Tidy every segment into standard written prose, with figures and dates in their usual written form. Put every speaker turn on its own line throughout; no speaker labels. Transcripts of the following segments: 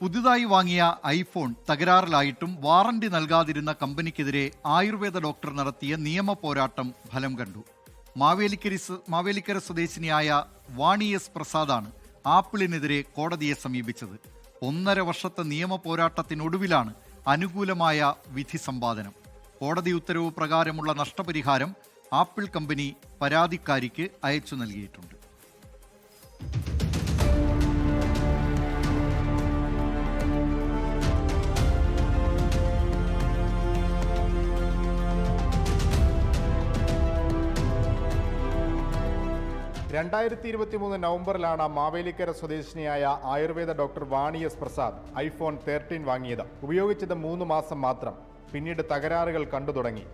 പുതുതായി വാങ്ങിയ iPhone തകരാറിലായിട്ടും warranty നൽകാതിരുന്ന കമ്പനിക്കെതിരെ Ayurveda doctor നടത്തിയ നിയമ പോരാട്ടം ഫലം കണ്ടു. മാവേലിക്കര സ്വദേശിനിയായ വാണി എസ് പ്രസാദാണ് ആപ്പിളിനെതിരെ കോടതിയെ സമീപിച്ചത്. 1.5 വർഷത്തെ നിയമ പോരാട്ടത്തിനൊടുവിലാണ് അനുകൂലമായ വിധി സമ്പാദനം. കോടതി ഉത്തരവ് പ്രകാരമുള്ള നഷ്ടപരിഹാരം ആപ്പിൾ കമ്പനി പരാതിക്കാരിക്ക് അയച്ചു നൽകിയിട്ടുണ്ട്.
നവംബറിലാണ് മാവേലിക്കര സ്വദേശിനിയായ ആയുർവേദ ഡോക്ടർ വാണി എസ് പ്രസാദ് ഐഫോൺ 13 വാങ്ങിയത്. ഉപയോഗിച്ചത് 3 മാസം മാത്രം. പിന്നീട് തകരാറുകൾ കണ്ടു തുടങ്ങി.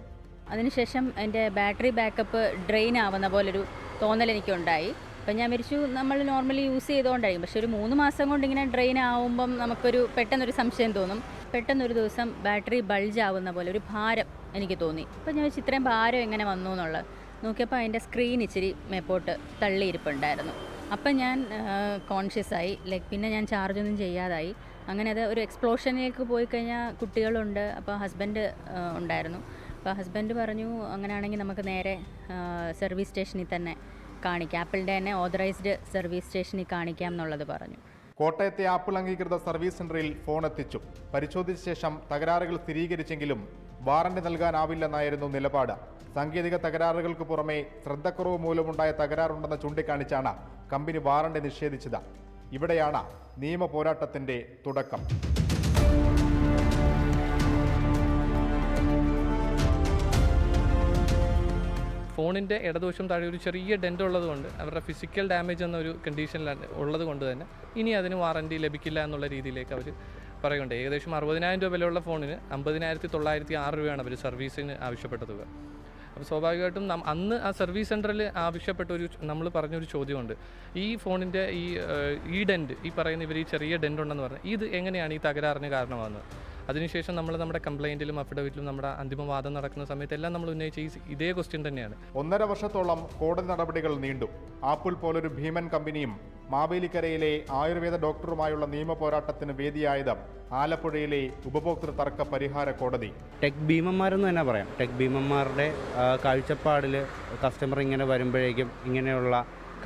അതിനുശേഷം എൻ്റെ ബാറ്ററി ബാക്കപ്പ് ഡ്രെയിൻ ആവുന്ന പോലൊരു തോന്നൽ എനിക്കുണ്ടായി. അപ്പം ഞാൻ വിചാരിച്ചു നമ്മൾ നോർമലി യൂസ് ചെയ്തുകൊണ്ടായിരിക്കും, പക്ഷെ ഒരു 3 മാസം കൊണ്ട് ഇങ്ങനെ ഡ്രെയിൻ ആവുമ്പം നമുക്കൊരു പെട്ടെന്നൊരു സംശയം തോന്നും. പെട്ടെന്നൊരു ദിവസം ബാറ്ററി ബൾജ് ആവുന്ന പോലെ ഒരു ഭാരം എനിക്ക് തോന്നി. അപ്പം ഞാൻ വെച്ച് ഇത്രയും ഭാരം എങ്ങനെ വന്നു എന്നുള്ളത് നോക്കിയപ്പോൾ അതിൻ്റെ സ്ക്രീൻ ഇച്ചിരി മേപ്പോട്ട് തള്ളിയിരിപ്പുണ്ടായിരുന്നു. അപ്പം ഞാൻ കോൺഷ്യസ് ആയി, പിന്നെ ഞാൻ ചാർജൊന്നും ചെയ്യാതായി. അങ്ങനെ അത് ഒരു എക്സ്പ്ലോഷനിലേക്ക് പോയി കഴിഞ്ഞാൽ കുട്ടികളുണ്ട്, അപ്പോൾ ഹസ്ബൻഡ് ഉണ്ടായിരുന്നു. അപ്പോൾ ഹസ്ബൻഡ് പറഞ്ഞു അങ്ങനെയാണെങ്കിൽ നമുക്ക് നേരെ സർവീസ് സ്റ്റേഷനിൽ തന്നെ കാണിക്കാം, ആപ്പിളിൻ്റെ തന്നെ ഓതറൈസ്ഡ് സർവീസ് സ്റ്റേഷനിൽ കാണിക്കാം എന്നുള്ളത് പറഞ്ഞു.
കോട്ടയത്തെ ആപ്പിൾ അംഗീകൃത സർവീസ് സെന്ററിൽ ഫോൺ എത്തിച്ചു. പരിശോധിച്ച ശേഷം തകരാറുകൾ സ്ഥിരീകരിച്ചെങ്കിലും വാറന്റി നൽകാനാവില്ലെന്നായിരുന്നു നിലപാട്. സാങ്കേതിക തകരാറുകൾക്ക് പുറമെ ശ്രദ്ധക്കുറവ് മൂലമുണ്ടായ തകരാറുണ്ടെന്ന് ചൂണ്ടിക്കാണിച്ചാണ് കമ്പനി വാറന്റി നിഷേധിച്ചത്. ഇവിടെയാണ് നിയമ പോരാട്ടത്തിന്റെ തുടക്കം.
ഫോണിൻ്റെ ഇടതുവശം താഴെ ഒരു ചെറിയ ഡെൻ്റ് ഉള്ളതുകൊണ്ട് അവരുടെ ഫിസിക്കൽ ഡാമേജ് എന്നൊരു കണ്ടീഷനിലാണ് ഉള്ളത് കൊണ്ട് തന്നെ ഇനി അതിന് വാറണ്ടി ലഭിക്കില്ല എന്നുള്ള രീതിയിലേക്ക് അവർ പറയുന്നുണ്ട്. ഏകദേശം 60,000 രൂപ വിലയുള്ള ഫോണിന് 50,906 രൂപയാണ് അവർ സർവീസിന് ആവശ്യപ്പെട്ട തുക. അപ്പോൾ സ്വാഭാവികമായിട്ടും അന്ന് ആ സർവീസ് സെൻറ്ററിൽ ആവശ്യപ്പെട്ട നമ്മൾ പറഞ്ഞൊരു ചോദ്യമുണ്ട്, ഈ ഫോണിൻ്റെ ഈ ഡെൻറ്റ്, ഈ പറയുന്ന ഇവർ ഈ ചെറിയ ഡെൻറ്റ് ഉണ്ടെന്ന് പറഞ്ഞാൽ ഇത് എങ്ങനെയാണ് ഈ തകരാറിന് കാരണമാകുന്നത്? അതിനുശേഷം നമ്മൾ നമ്മുടെ കംപ്ലയിൻറ്റിലും അഫിഡവിറ്റിലും നമ്മുടെ അന്തിമവാദം നടക്കുന്ന സമയത്തെല്ലാം നമ്മൾ ഉന്നയിച്ച ഇതേ ക്വസ്റ്റ്യൻ തന്നെയാണ്.
1.5 വർഷത്തോളം കോടതി നടപടികൾ നീണ്ടു. ആപ്പിൾ പോലൊരു ഭീമൻ കമ്പനിയും മാവേലിക്കരയിലെ ആയുർവേദ ഡോക്ടറുമായുള്ള നിയമ പോരാട്ടത്തിന് വേദിയായത് ആലപ്പുഴയിലെ ഉപഭോക്തൃ തർക്ക പരിഹാര കോടതി.
ടെക് ഭീമന്മാരെന്ന് തന്നെ പറയാം. ടെക് ഭീമന്മാരുടെ കാഴ്ചപ്പാടിൽ കസ്റ്റമർ ഇങ്ങനെ വരുമ്പോഴേക്കും ഇങ്ങനെയുള്ള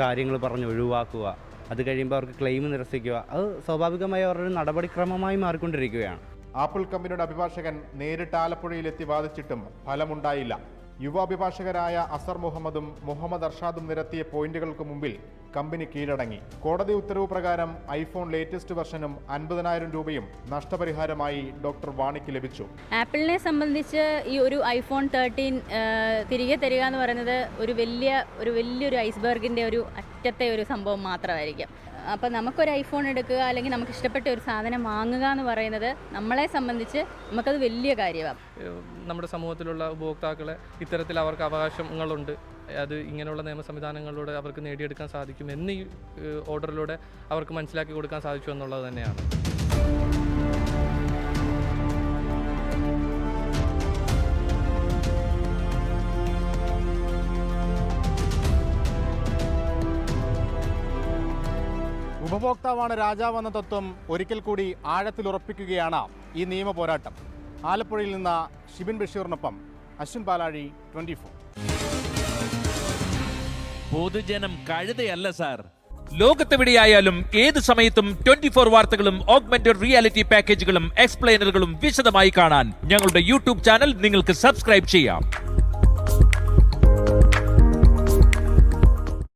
കാര്യങ്ങൾ പറഞ്ഞ് ഒഴിവാക്കുക, അത് കഴിയുമ്പോൾ അവർക്ക് ക്ലെയിം നിരസിക്കുക, അത് സ്വാഭാവികമായി അവരുടെ നടപടിക്രമമായി മാറിക്കൊണ്ടിരിക്കുകയാണ്.
ആപ്പിൾ കമ്പനിയുടെ അഭിഭാഷകൻ നേരിട്ട് ആലപ്പുഴയിലെത്തി വാദിച്ചിട്ടും ഫലമുണ്ടായില്ല. യുവ അഭിഭാഷകരായ അസർ മുഹമ്മദും മുഹമ്മദ് അർഷാദും നിരത്തിയ പോയിന്റുകൾക്ക് മുമ്പിൽ കമ്പനി കീഴടങ്ങി. കോടതി ഉത്തരവ് പ്രകാരം ഐഫോൺ ലേറ്റസ്റ്റ് വെർഷനും 50,000 രൂപയും നഷ്ടപരിഹാരമായി ഡോക്ടർ വാണിക്ക് ലഭിച്ചു.
ആപ്പിളിനെ സംബന്ധിച്ച് ഈ ഒരു ഐഫോൺ 13 തിരികെ തരിക എന്ന് പറയുന്നത് ഒരു വലിയൊരു ഐസ്ബർഗിൻ്റെ ഒരു അറ്റത്തെ ഒരു സംഭവം മാത്രമായിരിക്കും. അപ്പോൾ നമുക്കൊരു ഐഫോൺ എടുക്കുക അല്ലെങ്കിൽ നമുക്ക് ഇഷ്ടപ്പെട്ട ഒരു സാധനം വാങ്ങുക എന്ന് പറയുന്നത് നമ്മളെ സംബന്ധിച്ച് നമുക്കത് വലിയ കാര്യമാണ്.
നമ്മുടെ സമൂഹത്തിലുള്ള ഉപഭോക്താക്കളെ ഇത്തരത്തിൽ അവർക്ക് അവകാശങ്ങളുണ്ട്, അത് ഇങ്ങനെയുള്ള നിയമ സംവിധാനങ്ങളിലൂടെ അവർക്ക് നേടിയെടുക്കാൻ സാധിക്കും എന്ന് ഈ ഓർഡറിലൂടെ അവർക്ക് മനസ്സിലാക്കി കൊടുക്കാൻ സാധിച്ചു എന്നുള്ളത് തന്നെയാണ്.
ഉപഭോക്താവാണ് രാജാവെന്ന തത്വം ഒരിക്കൽ കൂടി ആഴത്തിലുറപ്പിക്കുകയാണ് ഈ നിയമ പോരാട്ടം. ആലപ്പുഴയിൽ നിന്ന് ഷിബിൻ ബഷീറിനൊപ്പം അശ്വിൻ പാലാഴി, 24.
പൊതുജനം കഴുതയല്ല സാർ. ലോകത്തെവിടെയായാലും ഏത് സമയത്തും 24 വാർത്തകളും ഓഗ്മെന്റഡ് റിയാലിറ്റി പാക്കേജുകളും എക്സ്പ്ലെയിനറുകളും വിശദമായി കാണാൻ ഞങ്ങളുടെ യൂട്യൂബ് ചാനൽ നിങ്ങൾക്ക് സബ്സ്ക്രൈബ് ചെയ്യാം.